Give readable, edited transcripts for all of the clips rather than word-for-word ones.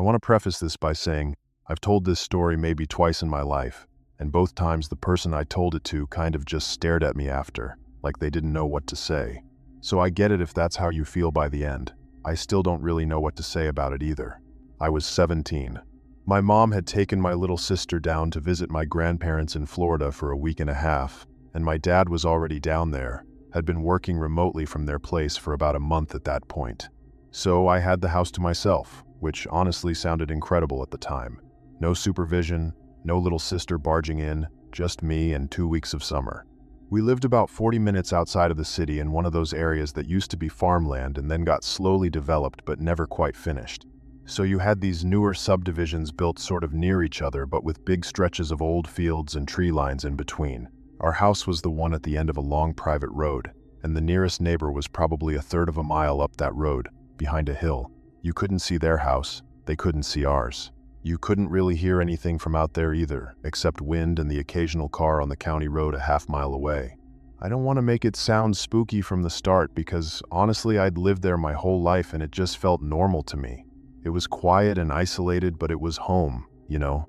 want to preface this by saying I've told this story maybe twice in my life, and both times the person I told it to kind of just stared at me after, like they didn't know what to say. So I get it if that's how you feel by the end. I still don't really know what to say about it either. I was 17. My mom had taken my little sister down to visit my grandparents in Florida for a week and a half, and my dad was already down there, had been working remotely from their place for about a month at that point. So I had the house to myself, which honestly sounded incredible at the time. No supervision, no little sister barging in, just me and 2 weeks of summer. We lived about 40 minutes outside of the city in one of those areas that used to be farmland and then got slowly developed but never quite finished. So you had these newer subdivisions built sort of near each other but with big stretches of old fields and tree lines in between. Our house was the one at the end of a long private road, and the nearest neighbor was probably a third of a mile up that road, behind a hill. You couldn't see their house, they couldn't see ours. You couldn't really hear anything from out there either, except wind and the occasional car on the county road a half-mile away. I don't want to make it sound spooky from the start because honestly I'd lived there my whole life and it just felt normal to me. It was quiet and isolated, but it was home, you know?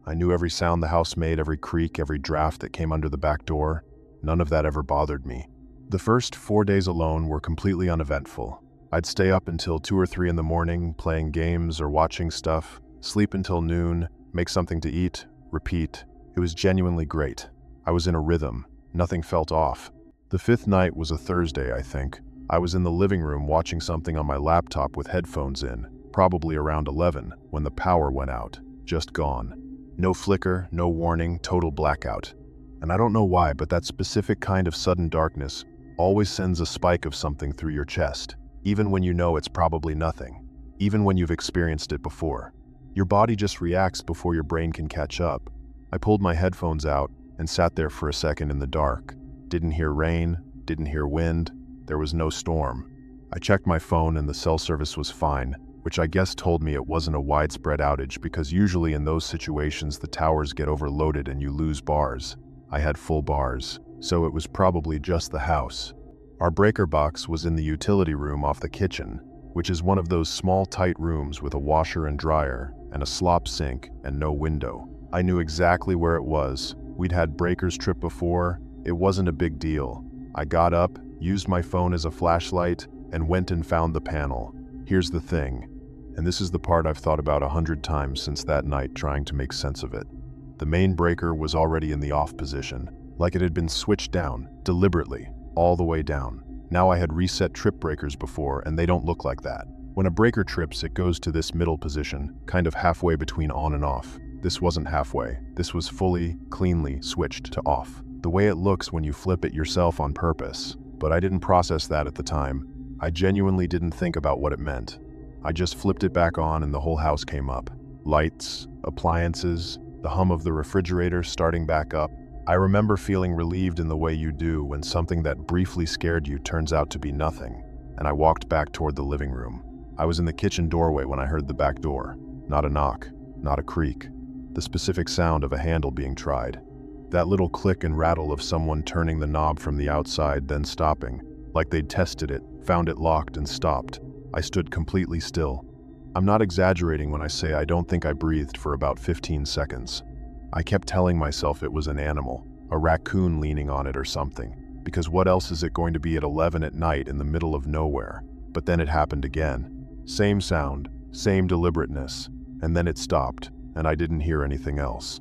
I knew every sound the house made, every creak, every draft that came under the back door. None of that ever bothered me. The first 4 days alone were completely uneventful. I'd stay up until 2 or 3 in the morning, playing games or watching stuff, sleep until noon, make something to eat, repeat. It was genuinely great. I was in a rhythm. Nothing felt off. The 5th night was a Thursday, I think. I was in the living room watching something on my laptop with headphones in, probably around 11, when the power went out. Just gone. No flicker, no warning, total blackout. And I don't know why, but that specific kind of sudden darkness always sends a spike of something through your chest, even when you know it's probably nothing, even when you've experienced it before. Your body just reacts before your brain can catch up. I pulled my headphones out and sat there for a second in the dark. Didn't hear rain, didn't hear wind, there was no storm. I checked my phone and the cell service was fine, which I guess told me it wasn't a widespread outage because usually in those situations the towers get overloaded and you lose bars. I had full bars, so it was probably just the house. Our breaker box was in the utility room off the kitchen, which is one of those small tight rooms with a washer and dryer and a slop sink and no window. I knew exactly where it was. We'd had breakers trip before. It wasn't a big deal. I got up, used my phone as a flashlight, and went and found the panel. Here's the thing, and this is the part I've thought about 100 times since that night trying to make sense of it. The main breaker was already in the off position, like it had been switched down, deliberately, all the way down. Now I had reset trip breakers before, and they don't look like that. When a breaker trips, it goes to this middle position, kind of halfway between on and off. This wasn't halfway. This was fully, cleanly switched to off. The way it looks when you flip it yourself on purpose. But I didn't process that at the time. I genuinely didn't think about what it meant. I just flipped it back on and the whole house came up. Lights, appliances, the hum of the refrigerator starting back up. I remember feeling relieved in the way you do when something that briefly scared you turns out to be nothing, and I walked back toward the living room. I was in the kitchen doorway when I heard the back door. Not a knock, not a creak. The specific sound of a handle being tried. That little click and rattle of someone turning the knob from the outside, then stopping, like they'd tested it, found it locked and stopped. I stood completely still. I'm not exaggerating when I say I don't think I breathed for about 15 seconds. I kept telling myself it was an animal, a raccoon leaning on it or something, because what else is it going to be at 11 at night in the middle of nowhere? But then it happened again. Same sound, same deliberateness, and then it stopped, and I didn't hear anything else.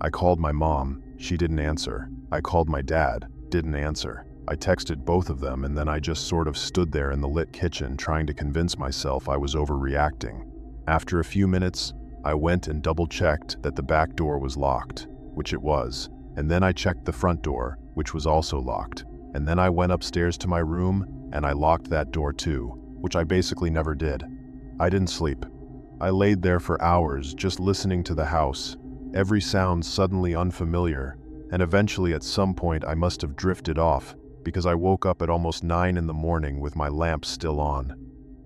I called my mom, she didn't answer. I called my dad, didn't answer. I texted both of them, and then I just sort of stood there in the lit kitchen trying to convince myself I was overreacting. After a few minutes, I went and double-checked that the back door was locked, which it was, and then I checked the front door, which was also locked, and then I went upstairs to my room and I locked that door too, which I basically never did. I didn't sleep. I laid there for hours just listening to the house, every sound suddenly unfamiliar, and eventually at some point I must have drifted off because I woke up at almost 9 in the morning with my lamp still on.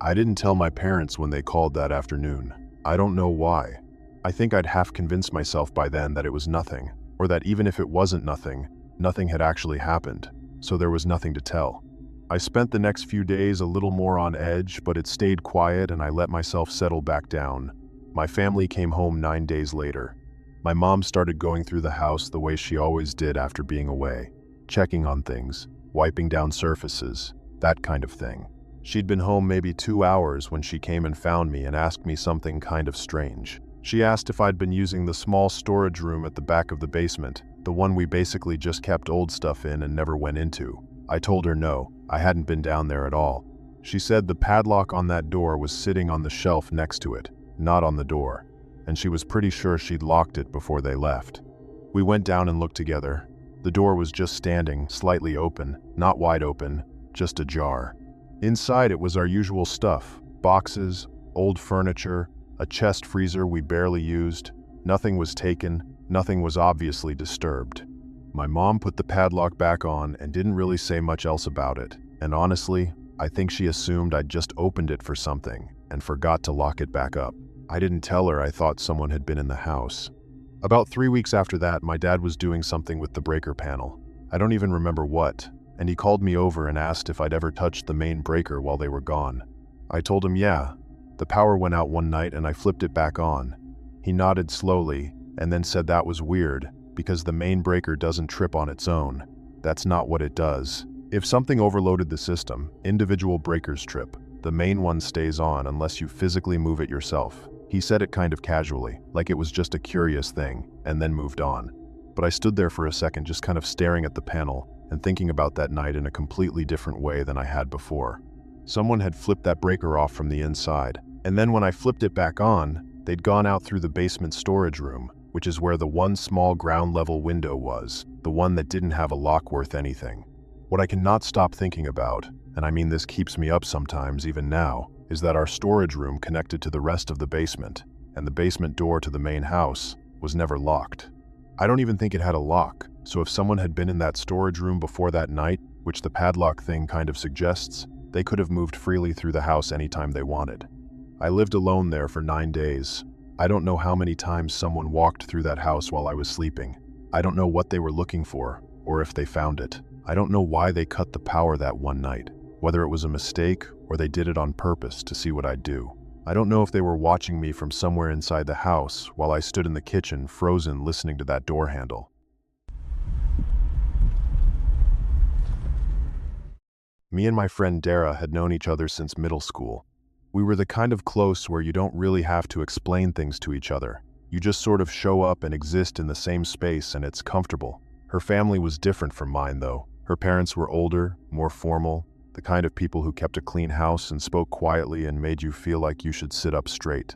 I didn't tell my parents when they called that afternoon. I don't know why. I think I'd half convinced myself by then that it was nothing, or that even if it wasn't nothing, nothing had actually happened, so there was nothing to tell. I spent the next few days a little more on edge, but it stayed quiet and I let myself settle back down. My family came home 9 days later. My mom started going through the house the way she always did after being away, checking on things, wiping down surfaces, that kind of thing. She'd been home maybe 2 hours when she came and found me and asked me something kind of strange. She asked if I'd been using the small storage room at the back of the basement, the one we basically just kept old stuff in and never went into. I told her no, I hadn't been down there at all. She said the padlock on that door was sitting on the shelf next to it, not on the door, and she was pretty sure she'd locked it before they left. We went down and looked together. The door was just standing, slightly open, not wide open, just ajar. Inside it was our usual stuff, boxes, old furniture, a chest freezer we barely used. Nothing was taken, nothing was obviously disturbed. My mom put the padlock back on and didn't really say much else about it, and honestly, I think she assumed I'd just opened it for something and forgot to lock it back up. I didn't tell her I thought someone had been in the house. About 3 weeks after that, my dad was doing something with the breaker panel. I don't even remember what, and he called me over and asked if I'd ever touched the main breaker while they were gone. I told him yeah. The power went out one night and I flipped it back on. He nodded slowly and then said that was weird because the main breaker doesn't trip on its own. That's not what it does. If something overloaded the system, individual breakers trip. The main one stays on unless you physically move it yourself. He said it kind of casually, like it was just a curious thing, and then moved on. But I stood there for a second just kind of staring at the panel and thinking about that night in a completely different way than I had before. Someone had flipped that breaker off from the inside, and then when I flipped it back on, they'd gone out through the basement storage room, which is where the one small ground-level window was, the one that didn't have a lock worth anything. What I cannot stop thinking about, and I mean this keeps me up sometimes even now, is that our storage room connected to the rest of the basement, and the basement door to the main house was never locked. I don't even think it had a lock, so if someone had been in that storage room before that night, which the padlock thing kind of suggests, they could have moved freely through the house anytime they wanted. I lived alone there for 9 days. I don't know how many times someone walked through that house while I was sleeping. I don't know what they were looking for, or if they found it. I don't know why they cut the power that one night, whether it was a mistake or they did it on purpose to see what I'd do. I don't know if they were watching me from somewhere inside the house while I stood in the kitchen frozen listening to that door handle. Me and my friend Dara had known each other since middle school. We were the kind of close where you don't really have to explain things to each other. You just sort of show up and exist in the same space and it's comfortable. Her family was different from mine though. Her parents were older, more formal, the kind of people who kept a clean house and spoke quietly and made you feel like you should sit up straight.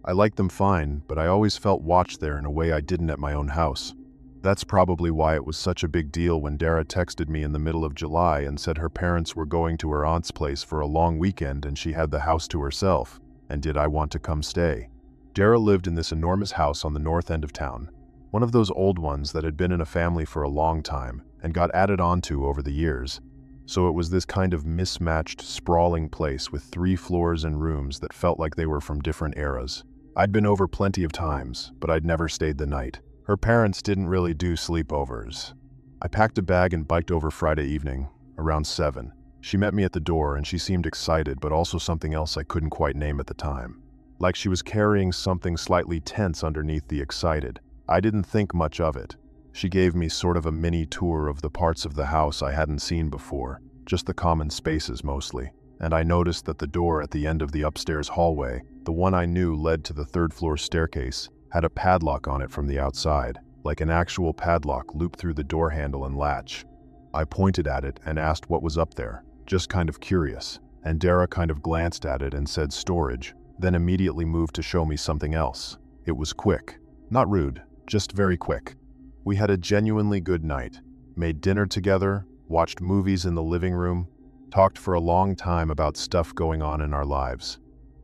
I liked them fine, but I always felt watched there in a way I didn't at my own house. That's probably why it was such a big deal when Dara texted me in the middle of July and said her parents were going to her aunt's place for a long weekend and she had the house to herself, and did I want to come stay? Dara lived in this enormous house on the north end of town, one of those old ones that had been in a family for a long time and got added onto over the years. So it was this kind of mismatched, sprawling place with 3 floors and rooms that felt like they were from different eras. I'd been over plenty of times, but I'd never stayed the night. Her parents didn't really do sleepovers. I packed a bag and biked over Friday evening, around 7. She met me at the door and she seemed excited, but also something else I couldn't quite name at the time. Like she was carrying something slightly tense underneath the excited. I didn't think much of it. She gave me sort of a mini tour of the parts of the house I hadn't seen before, just the common spaces mostly. And I noticed that the door at the end of the upstairs hallway, the one I knew led to the 3rd floor staircase, had a padlock on it from the outside, like an actual padlock looped through the door handle and latch. I pointed at it and asked what was up there, just kind of curious, and Dara kind of glanced at it and said storage, then immediately moved to show me something else. It was quick. Not rude, just very quick. We had a genuinely good night, made dinner together, watched movies in the living room, talked for a long time about stuff going on in our lives.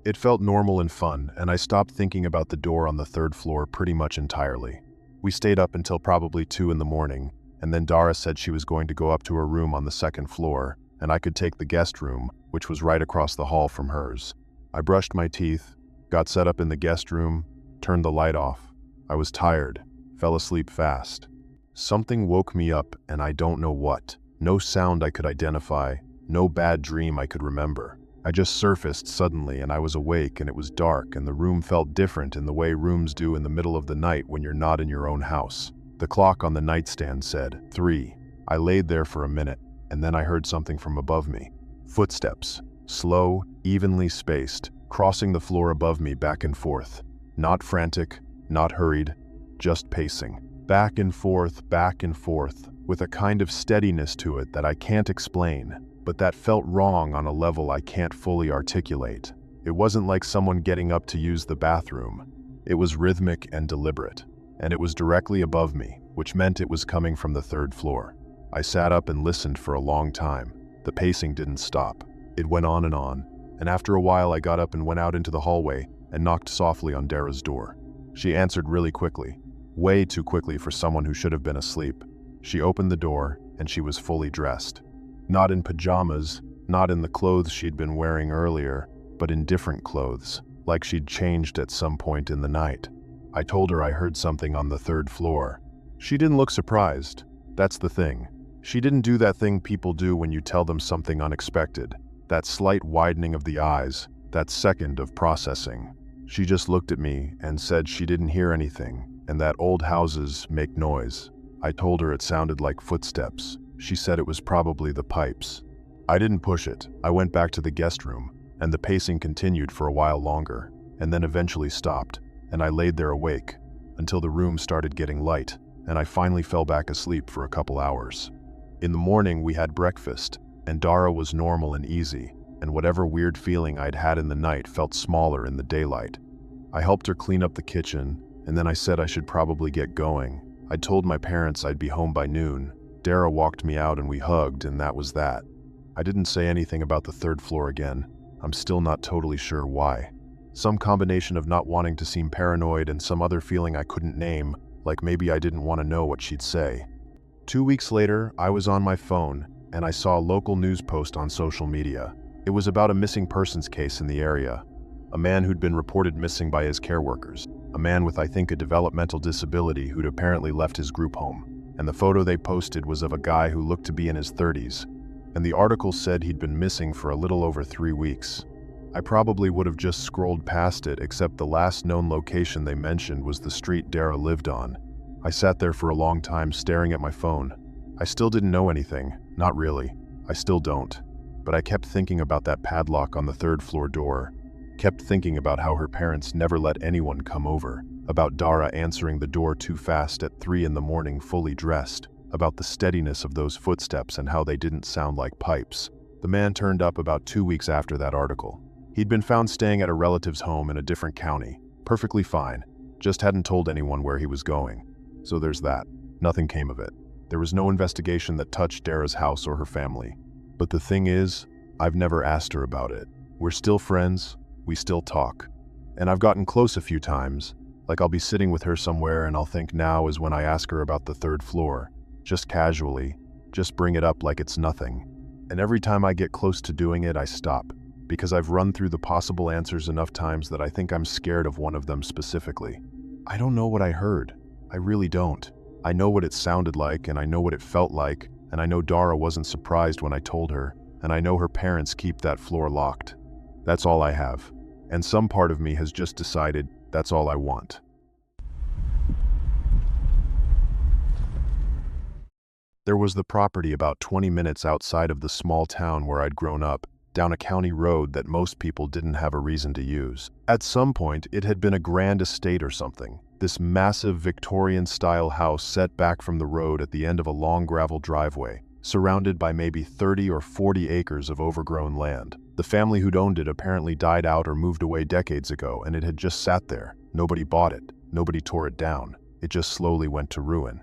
It felt normal and fun, and I stopped thinking about the door on the 3rd floor pretty much entirely. We stayed up until probably 2 in the morning, and then Dara said she was going to go up to her room on the 2nd floor, and I could take the guest room, which was right across the hall from hers. I brushed my teeth, got set up in the guest room, turned the light off. I was tired, fell asleep fast. Something woke me up, and I don't know what. No sound I could identify, no bad dream I could remember. I just surfaced suddenly and I was awake and it was dark and the room felt different in the way rooms do in the middle of the night when you're not in your own house. The clock on the nightstand said 3. I laid there for a minute and then I heard something from above me. Footsteps, slow, evenly spaced, crossing the floor above me back and forth. Not frantic, not hurried, just pacing. Back and forth, with a kind of steadiness to it that I can't explain, but that felt wrong on a level I can't fully articulate. It wasn't like someone getting up to use the bathroom. It was rhythmic and deliberate, and it was directly above me, which meant it was coming from the 3rd floor. I sat up and listened for a long time. The pacing didn't stop. It went on, and after a while I got up and went out into the hallway and knocked softly on Dara's door. She answered really quickly, way too quickly for someone who should have been asleep. She opened the door, and she was fully dressed. Not in pajamas, not in the clothes she'd been wearing earlier, but in different clothes, like she'd changed at some point in the night. I told her I heard something on the 3rd floor. She didn't look surprised. That's the thing. She didn't do that thing people do when you tell them something unexpected. That slight widening of the eyes, that second of processing. She just looked at me and said she didn't hear anything, and that old houses make noise. I told her it sounded like footsteps. She said it was probably the pipes. I didn't push it. I went back to the guest room, and the pacing continued for a while longer, and then eventually stopped, and I laid there awake, until the room started getting light, and I finally fell back asleep for a couple hours. In the morning we had breakfast, and Dara was normal and easy, and whatever weird feeling I'd had in the night felt smaller in the daylight. I helped her clean up the kitchen, and then I said I should probably get going. I told my parents I'd be home by noon. Dara walked me out and we hugged, and that was that. I didn't say anything about the 3rd floor again. I'm still not totally sure why. Some combination of not wanting to seem paranoid and some other feeling I couldn't name, like maybe I didn't want to know what she'd say. 2 weeks later, I was on my phone, and I saw a local news post on social media. It was about a missing persons case in the area. A man who'd been reported missing by his care workers. A man with, I think, a developmental disability who'd apparently left his group home. And the photo they posted was of a guy who looked to be in his 30s. And the article said he'd been missing for a little over 3 weeks. I probably would have just scrolled past it, except the last known location they mentioned was the street Dara lived on. I sat there for a long time staring at my phone. I still didn't know anything. Not really. I still don't. But I kept thinking about that padlock on the 3rd floor door. Kept thinking about how her parents never let anyone come over. About Dara answering the door too fast at 3 in the morning fully dressed. About the steadiness of those footsteps and how they didn't sound like pipes. The man turned up about 2 weeks after that article. He'd been found staying at a relative's home in a different county. Perfectly fine. Just hadn't told anyone where he was going. So there's that. Nothing came of it. There was no investigation that touched Dara's house or her family. But the thing is, I've never asked her about it. We're still friends. We still talk. And I've gotten close a few times. Like I'll be sitting with her somewhere and I'll think now is when I ask her about the 3rd floor. Just casually. Just bring it up like it's nothing. And every time I get close to doing it, I stop. Because I've run through the possible answers enough times that I think I'm scared of one of them specifically. I don't know what I heard. I really don't. I know what it sounded like, and I know what it felt like, and I know Dara wasn't surprised when I told her, and I know her parents keep that floor locked. That's all I have. And some part of me has just decided that's all I want. There was the property about 20 minutes outside of the small town where I'd grown up, down a county road that most people didn't have a reason to use. At some point, it had been a grand estate or something. This massive Victorian-style house set back from the road at the end of a long gravel driveway, surrounded by maybe 30 or 40 acres of overgrown land. The family who'd owned it apparently died out or moved away decades ago, and it had just sat there. Nobody bought it. Nobody tore it down. It just slowly went to ruin.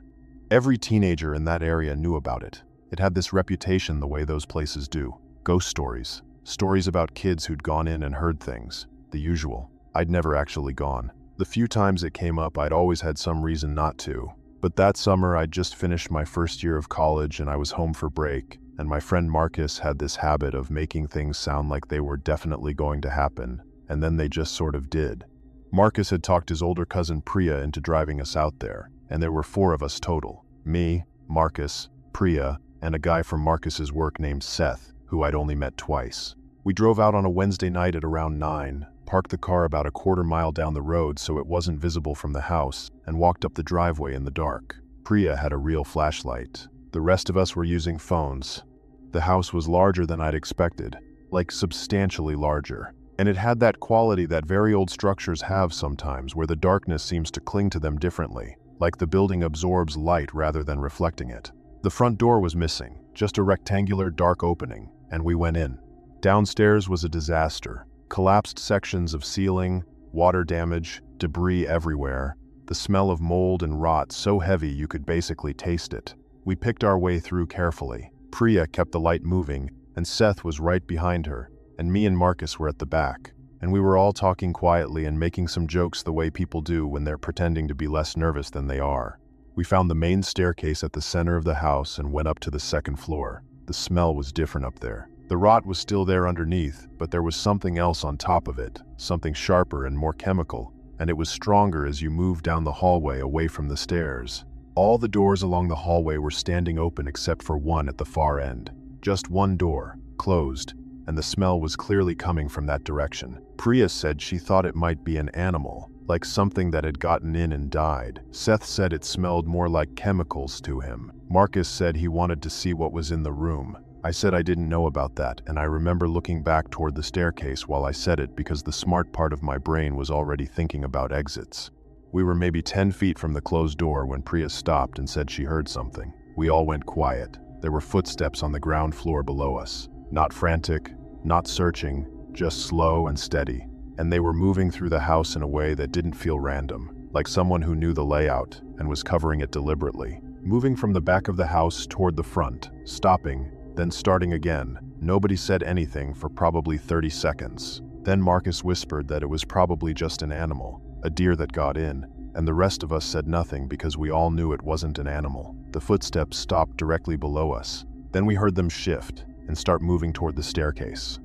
Every teenager in that area knew about it. It had this reputation the way those places do. Ghost stories. Stories about kids who'd gone in and heard things. The usual. I'd never actually gone. The few times it came up, I'd always had some reason not to. But that summer, I'd just finished my first year of college and I was home for break, and my friend Marcus had this habit of making things sound like they were definitely going to happen, and then they just sort of did. Marcus had talked his older cousin Priya into driving us out there, and there were 4 of us total. Me, Marcus, Priya, and a guy from Marcus's work named Seth, who I'd only met twice. We drove out on a Wednesday night at around 9, parked the car about a quarter mile down the road so it wasn't visible from the house, and walked up the driveway in the dark. Priya had a real flashlight. The rest of us were using phones. The house was larger than I'd expected, like substantially larger. And it had that quality that very old structures have sometimes, where the darkness seems to cling to them differently, like the building absorbs light rather than reflecting it. The front door was missing, just a rectangular dark opening, and we went in. Downstairs was a disaster. Collapsed sections of ceiling, water damage, debris everywhere, the smell of mold and rot so heavy you could basically taste it. We picked our way through carefully. Priya kept the light moving, and Seth was right behind her, and me and Marcus were at the back, and we were all talking quietly and making some jokes the way people do when they're pretending to be less nervous than they are. We found the main staircase at the center of the house and went up to the second floor. The smell was different up there. The rot was still there underneath, but there was something else on top of it, something sharper and more chemical, and it was stronger as you moved down the hallway away from the stairs. All the doors along the hallway were standing open except for one at the far end. Just one door, closed, and the smell was clearly coming from that direction. Priya said she thought it might be an animal, like something that had gotten in and died. Seth said it smelled more like chemicals to him. Marcus said he wanted to see what was in the room. I said I didn't know about that, and I remember looking back toward the staircase while I said it because the smart part of my brain was already thinking about exits. We were maybe 10 feet from the closed door when Priya stopped and said she heard something. We all went quiet. There were footsteps on the ground floor below us. Not frantic, not searching, just slow and steady. And they were moving through the house in a way that didn't feel random, like someone who knew the layout and was covering it deliberately. Moving from the back of the house toward the front, stopping, then starting again. Nobody said anything for probably 30 seconds. Then Marcus whispered that it was probably just an animal, a deer that got in, and the rest of us said nothing because we all knew it wasn't an animal. The footsteps stopped directly below us. Then we heard them shift and start moving toward the staircase.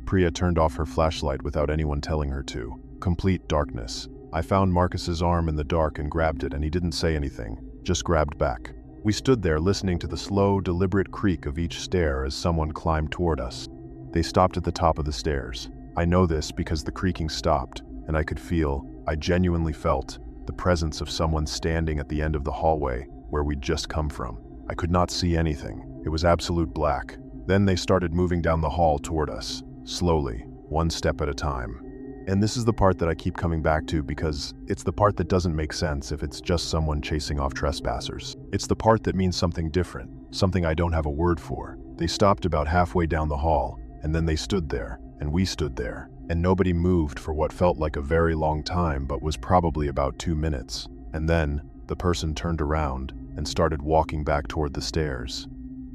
Priya turned off her flashlight without anyone telling her to. Complete darkness. I found Marcus's arm in the dark and grabbed it, and he didn't say anything, just grabbed back. We stood there listening to the slow, deliberate creak of each stair as someone climbed toward us. They stopped at the top of the stairs. I know this because the creaking stopped, and I genuinely felt, the presence of someone standing at the end of the hallway where we'd just come from. I could not see anything. It was absolute black. Then they started moving down the hall toward us, slowly, one step at a time. And this is the part that I keep coming back to because it's the part that doesn't make sense if it's just someone chasing off trespassers. It's the part that means something different, something I don't have a word for. They stopped about halfway down the hall, and then they stood there, and we stood there, and nobody moved for what felt like a very long time but was probably about 2 minutes. And then, the person turned around and started walking back toward the stairs.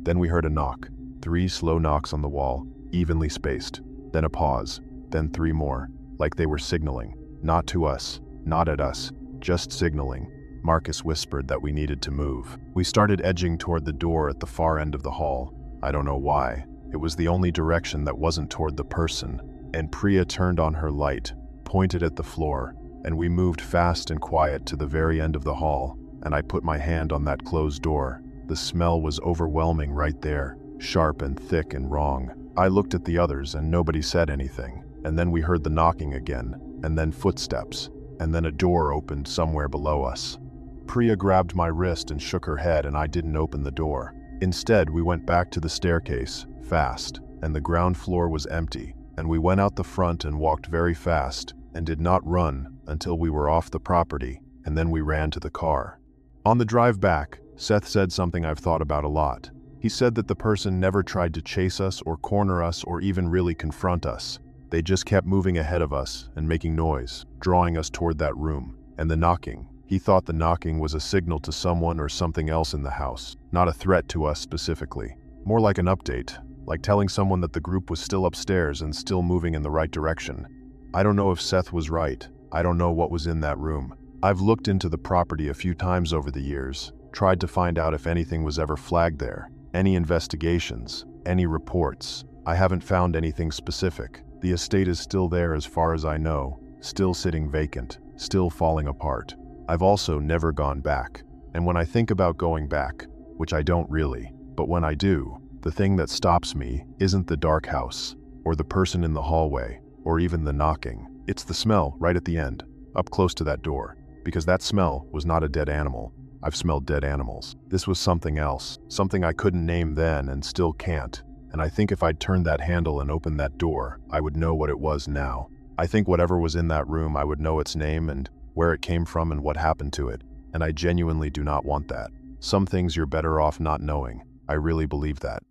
Then we heard a knock, 3 slow knocks on the wall, evenly spaced, then a pause, then 3 more. Like they were signaling. Not to us, not at us, just signaling. Marcus whispered that we needed to move. We started edging toward the door at the far end of the hall. I don't know why. It was the only direction that wasn't toward the person. And Priya turned on her light, pointed at the floor, and we moved fast and quiet to the very end of the hall, and I put my hand on that closed door. The smell was overwhelming right there, sharp and thick and wrong. I looked at the others and nobody said anything. And then we heard the knocking again, and then footsteps, and then a door opened somewhere below us. Priya grabbed my wrist and shook her head, and I didn't open the door. Instead, we went back to the staircase, fast, and the ground floor was empty, and we went out the front and walked very fast, and did not run until we were off the property, and then we ran to the car. On the drive back, Seth said something I've thought about a lot. He said that the person never tried to chase us or corner us or even really confront us. They just kept moving ahead of us and making noise, drawing us toward that room. And the knocking. He thought the knocking was a signal to someone or something else in the house, not a threat to us specifically. More like an update, like telling someone that the group was still upstairs and still moving in the right direction. I don't know if Seth was right. I don't know what was in that room. I've looked into the property a few times over the years, tried to find out if anything was ever flagged there, any investigations, any reports. I haven't found anything specific. The estate is still there as far as I know, still sitting vacant, still falling apart. I've also never gone back. And when I think about going back, which I don't really, but when I do, the thing that stops me isn't the dark house. or the person in the hallway, or even the knocking. It's the smell right at the end, up close to that door, because that smell was not a dead animal. I've smelled dead animals. This was something else, something I couldn't name then and still can't. And I think if I'd turned that handle and opened that door, I would know what it was now. I think whatever was in that room, I would know its name and where it came from and what happened to it. And I genuinely do not want that. Some things you're better off not knowing. I really believe that.